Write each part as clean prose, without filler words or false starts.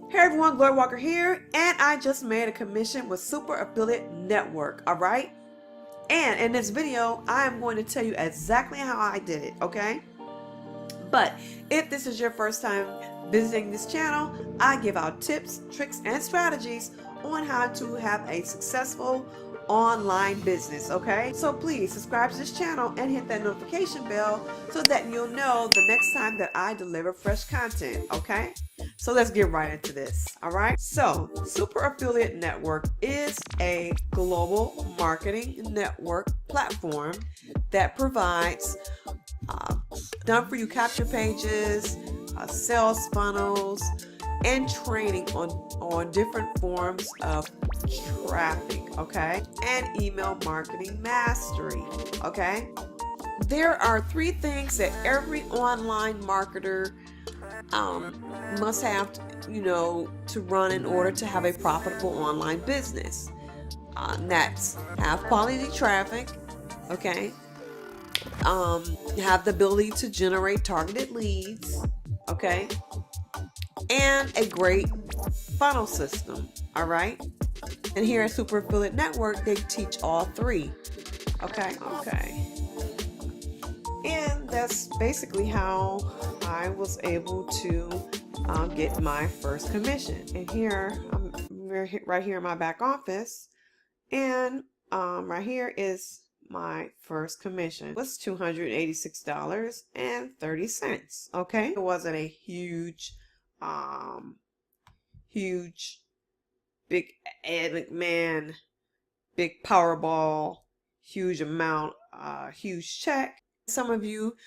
Hey everyone, Glory Walker here, and I just made a commission with Super Affiliate Network, alright? And in this video, I am going to tell you exactly how I did it, okay? But if this is your first time visiting this channel, I give out tips, tricks, and strategies on how to have a successful online business, okay? So please subscribe to this channel and hit that notification bell so that you'll know the next time that I deliver fresh content, okay? So let's get right into this, all right? So Super Affiliate Network is a global marketing network platform that provides done-for-you capture pages, sales funnels, and training on different forms of traffic, okay? And email marketing mastery, okay? There are 3 things that every online marketer must have to run in order to have a profitable online business. That's have quality traffic, okay? Have the ability to generate targeted leads, okay? And a great funnel system, all right? And here at Super Affiliate Network, they teach all 3, okay? And that's basically how I was able to get my first commission. And here, I'm right here in my back office, and right here is my first commission. It was $286.30. Okay, it wasn't a huge big Ed McMahon, big Powerball, huge amount, huge check. Some of you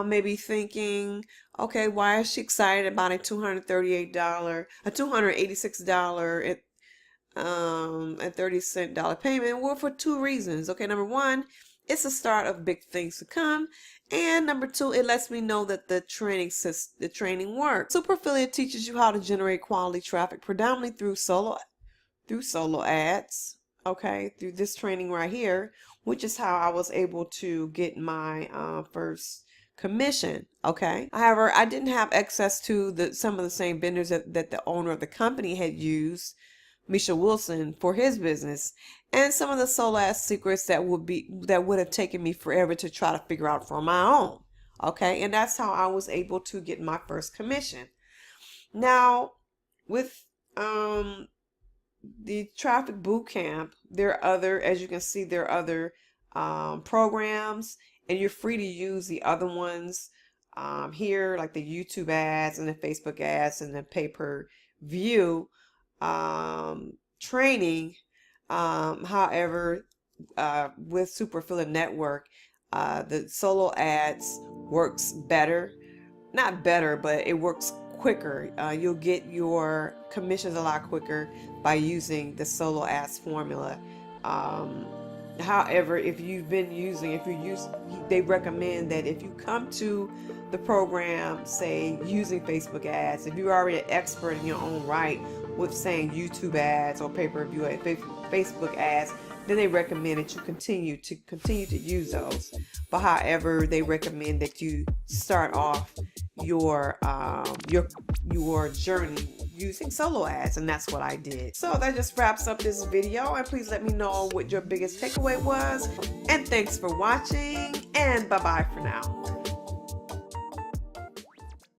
may be thinking, okay, why is she excited about a $286 and 30-cent payment? Well, for 2 reasons. Okay, number 1, it's the start of big things to come, and number 2, it lets me know that the training works. Super Affiliate teaches you how to generate quality traffic predominantly through solo ads. Okay, through this training right here, which is how I was able to get my first commission. Okay, however, I didn't have access to some of the same vendors that the owner of the company had used, Misha Wilson, for his business, and some of the solo ad secrets that would have taken me forever to try to figure out for my own. Okay, and that's how I was able to get my first commission. Now, with the Traffic Bootcamp, there are other, as you can see, there are other programs, and you're free to use the other ones here, like the YouTube ads and the Facebook ads and the pay-per-view training. However, with Super Affiliate Network, the solo ads works better. Not better, but it works quicker. You'll get your commissions a lot quicker by using the solo ads formula. However, if they recommend that if you come to the program, say using Facebook ads, if you're already an expert in your own right with saying YouTube ads or pay-per-view Facebook ads, then they recommend that you continue to use those. But however, they recommend that you start off your journey using solo ads, and that's what I did. So that just wraps up this video, and please let me know what your biggest takeaway was, and thanks for watching, and bye bye for now.